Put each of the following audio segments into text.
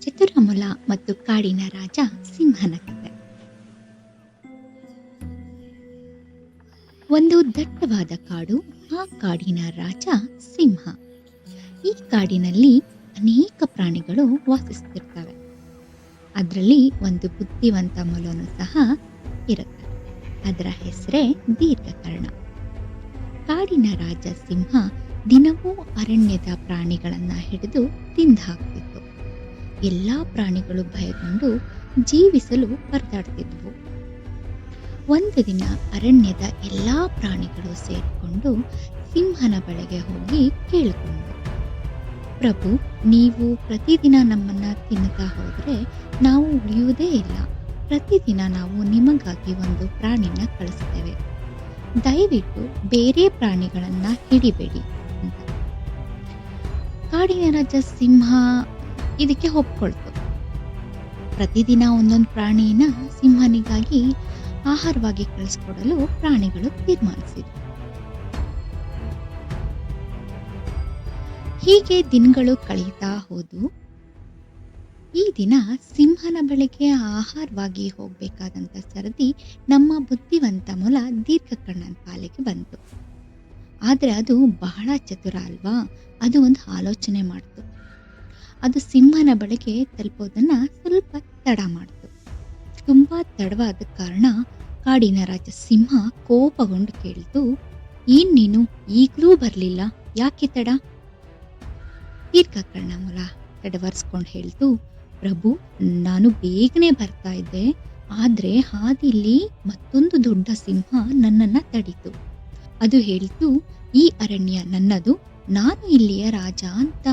ಚತುರಮುಲ ಮತ್ತು ಕಾಡಿನ ರಾಜ ಸಿಂಹನ ಕಥೆ. ಒಂದು ದಟ್ಟವಾದ ಕಾಡು. ಆ ಕಾಡಿನ ರಾಜ ಸಿಂಹ. ಈ ಕಾಡಿನಲ್ಲಿ ಅನೇಕ ಪ್ರಾಣಿಗಳು ವಾಸಿಸುತ್ತಿರ್ತವೆ. ಅದರಲ್ಲಿ ಒಂದು ಬುದ್ಧಿವಂತ ಮೊಲನು ಸಹ ಇರುತ್ತೆ. ಅದರ ಹೆಸರೇ ದೀರ್ಘಕರ್ಣ. ಕಾಡಿನ ರಾಜ ಸಿಂಹ ದಿನವೂ ಅರಣ್ಯದ ಪ್ರಾಣಿಗಳನ್ನ ಹಿಡಿದು ತಿಂದು ಹಾಕ್ತಿತ್ತು. ಎಲ್ಲಾ ಪ್ರಾಣಿಗಳು ಭಯಗೊಂಡು ಜೀವಿಸಲು ಪರದಾಡ್ತಿದ್ವು. ಒಂದು ದಿನ ಅರಣ್ಯದ ಎಲ್ಲಾ ಪ್ರಾಣಿಗಳು ಸೇರಿಕೊಂಡು ಸಿಂಹನ ಬಳಿಗೆ ಹೋಗಿ ಕೇಳಿಕೊಂಡು, ಪ್ರಭು, ನೀವು ಪ್ರತಿದಿನ ನಮ್ಮನ್ನ ತಿನ್ನುತ್ತಾ ಹೋದ್ರೆ ನಾವು ಉಳಿಯುವುದೇ ಇಲ್ಲ. ಪ್ರತಿದಿನ ನಾವು ನಿಮಗಾಗಿ ಒಂದು ಪ್ರಾಣಿನ ಕಳಿಸ್ತೇವೆ. ದಯವಿಟ್ಟು ಬೇರೆ ಪ್ರಾಣಿಗಳನ್ನ ಹಿಡಿಬೇಡಿ ಅಂತ. ಕಾಡಿನ ರಾಜ ಸಿಂಹ ಇದಕ್ಕೆ ಒಪ್ಕೊಳ್ತು. ಪ್ರತಿದಿನ ಒಂದೊಂದು ಪ್ರಾಣಿನ ಸಿಂಹನಿಗಾಗಿ ಆಹಾರವಾಗಿ ಕಳಿಸ್ಕೊಡಲು ಪ್ರಾಣಿಗಳು ತೀರ್ಮಾನಿಸಿದ್ರು. ಹೀಗೆ ದಿನಗಳು ಕಳೀತಾ ಹೋದವು. ಈ ದಿನ ಸಿಂಹನ ಬಳಿಗೆ ಆಹಾರವಾಗಿ ಹೋಗ್ಬೇಕಾದಂತ ಸರದಿ ನಮ್ಮ ಬುದ್ಧಿವಂತ ಮೊಲ ದೀರ್ಘಕರ್ಣನ ಪಾಲಿಗೆ ಬಂತು. ಆದ್ರೆ ಅದು ಬಹಳ ಚತುರ ಅಲ್ವಾ. ಅದು ಒಂದು ಆಲೋಚನೆ ಮಾಡ್ತು. ಅದು ಸಿಂಹನ ಬಳಿಗೆ ತಲುಪೋದನ್ನ ಸ್ವಲ್ಪ ತಡ ಮಾಡ್ತು. ತುಂಬಾ ತಡವಾದ ಕಾರಣ ಕಾಡಿನ ರಾಜ ಸಿಂಹ ಕೋಪಗೊಂಡು ಕೇಳ್ತು, ಏನ್ ನೀನು ಈಗ್ಲೂ ಬರ್ಲಿಲ್ಲ, ಯಾಕೆ ತಡ? ದೀರ್ಘಕರ್ಣ ಮೊಲ ತಡವರ್ಸ್ಕೊಂಡು ಹೇಳ್ತು, ಪ್ರಭು, ನಾನು ಬೇಗನೆ ಬರ್ತಾ ಇದ್ದೆ. ಆದ್ರೆ ಹಾದಿಲಿ ಮತ್ತೊಂದು ದೊಡ್ಡ ಸಿಂಹ ನನ್ನನ್ನ ತಡೀತು. ಅದು ಹೇಳ್ತು, ಈ ಅರಣ್ಯ ನನ್ನದು, ನಾನು ಇಲ್ಲಿಯ ರಾಜ ಅಂತ.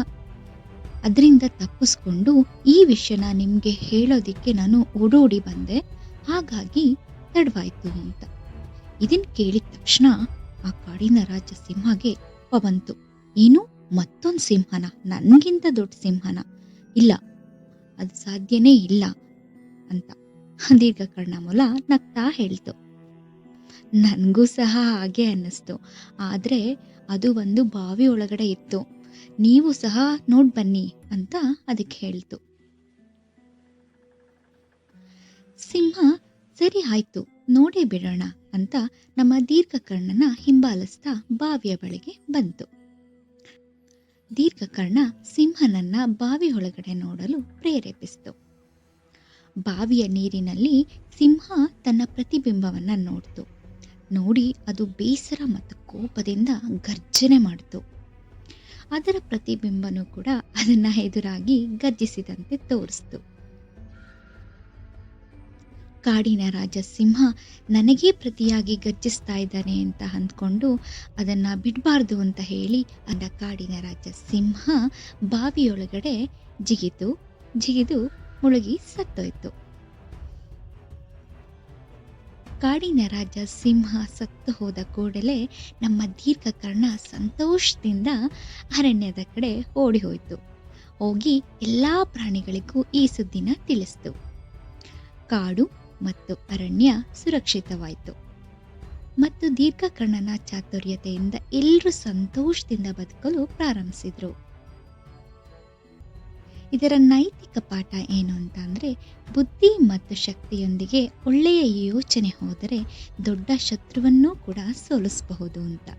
ಅದರಿಂದ ತಪ್ಪಿಸ್ಕೊಂಡು ಈ ವಿಷಯನ ನಿಮ್ಗೆ ಹೇಳೋದಿಕ್ಕೆ ನಾನು ಓಡೋಡಿ ಬಂದೆ. ಹಾಗಾಗಿ ತಡವಾಯ್ತು ಅಂತ. ಇದನ್ ಕೇಳಿದ ತಕ್ಷಣ ಆ ಕಾಡಿನ ರಾಜ ಸಿಂಹಗೆ ಕೋಪ ಬಂತು. ಏನು, ಮತ್ತೊಂದು ಸಿಂಹನ? ನನ್ಗಿಂತ ದೊಡ್ಡ ಸಿಂಹನ? ಇಲ್ಲ, ಅದು ಸಾಧ್ಯನೇ ಇಲ್ಲ ಅಂತ ದೀರ್ಘಕರ್ಣ ಮೊಲ ನಗ್ತಾ ಹೇಳ್ತು. ನನ್ಗೂ ಸಹ ಹಾಗೆ ಅನ್ನಿಸ್ತು. ಆದ್ರೆ ಅದು ಒಂದು ಬಾವಿ ಒಳಗಡೆ ಇತ್ತು. ನೀವು ಸಹ ನೋಡ್ ಬನ್ನಿ ಅಂತ ಅದಕ್ಕೆ ಹೇಳ್ತು. ಸಿಂಹ ಸರಿ ಆಯ್ತು, ನೋಡೇ ಬಿಡೋಣ ಅಂತ ನಮ್ಮ ದೀರ್ಘಕರ್ಣನ ಹಿಂಬಾಲಿಸ್ತಾ ಬಾವಿಯ ಬಳಿಗೆ ಬಂತು. ದೀರ್ಘಕರ್ಣ ಸಿಂಹನನ್ನ ಬಾವಿ ಒಳಗಡೆ ನೋಡಲು ಪ್ರೇರೇಪಿಸಿತು. ಬಾವಿಯ ನೀರಿನಲ್ಲಿ ಸಿಂಹ ತನ್ನ ಪ್ರತಿಬಿಂಬವನ್ನ ನೋಡ್ತು. ನೋಡಿ ಅದು ಬೇಸರ ಮತ್ತು ಕೋಪದಿಂದ ಗರ್ಜನೆ ಮಾಡಿತು. ಅದರ ಪ್ರತಿಬಿಂಬನೂ ಕೂಡ ಅದನ್ನ ಎದುರಾಗಿ ಗರ್ಜಿಸಿದಂತೆ ತೋರಿಸ್ತು. ಕಾಡಿನ ರಾಜ ಸಿಂಹ ನನಗೇ ಪ್ರತಿಯಾಗಿ ಗರ್ಜಿಸ್ತಾ ಇದ್ದಾನೆ ಅಂತ ಅಂದ್ಕೊಂಡು ಅದನ್ನ ಬಿಡಬಾರ್ದು ಅಂತ ಹೇಳಿ ಅಂದ ಕಾಡಿನ ರಾಜ ಸಿಂಹ ಬಾವಿಯೊಳಗಡೆ ಜಿಗಿದು ಮುಳುಗಿ ಸತ್ತೋಯ್ತು. ಕಾಡಿನ ರಾಜ ಸಿಂಹ ಸತ್ತು ಹೋದ ಕೂಡಲೇ ನಮ್ಮ ದೀರ್ಘಕರ್ಣ ಸಂತೋಷದಿಂದ ಅರಣ್ಯದ ಕಡೆ ಓಡಿ ಹೋಯ್ತು. ಹೋಗಿ ಎಲ್ಲಾ ಪ್ರಾಣಿಗಳಿಗೂ ಈ ಸುದ್ದಿನ ತಿಳಿಸ್ತು. ಕಾಡು ಮತ್ತು ಅರಣ್ಯ ಸುರಕ್ಷಿತವಾಯಿತು ಮತ್ತು ದೀರ್ಘಕರ್ಣನ ಚಾತುರ್ಯತೆಯಿಂದ ಎಲ್ಲರೂ ಸಂತೋಷದಿಂದ ಬದುಕಲು ಪ್ರಾರಂಭಿಸಿದ್ರು. ಇದರ ನೈತಿಕ ಪಾಠ ಏನು ಅಂತ ಅಂದ್ರೆ, ಬುದ್ಧಿ ಮತ್ತು ಶಕ್ತಿಯೊಂದಿಗೆ ಒಳ್ಳೆಯ ಯೋಚನೆ ಹೋದರೆ ದೊಡ್ಡ ಶತ್ರುವನ್ನೂ ಕೂಡ ಸೋಲಿಸಬಹುದು ಅಂತ.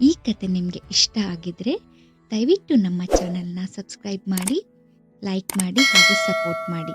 ಈ ಕತೆ ನಿಮ್ಗೆ ಇಷ್ಟ ಆಗಿದ್ರೆ ದಯವಿಟ್ಟು ನಮ್ಮ ಚಾನೆಲ್ನ ಸಬ್ಸ್ಕ್ರೈಬ್ ಮಾಡಿ, ಲೈಕ್ ಮಾಡಿ ಹಾಗೂ ಸಪೋರ್ಟ್ ಮಾಡಿ.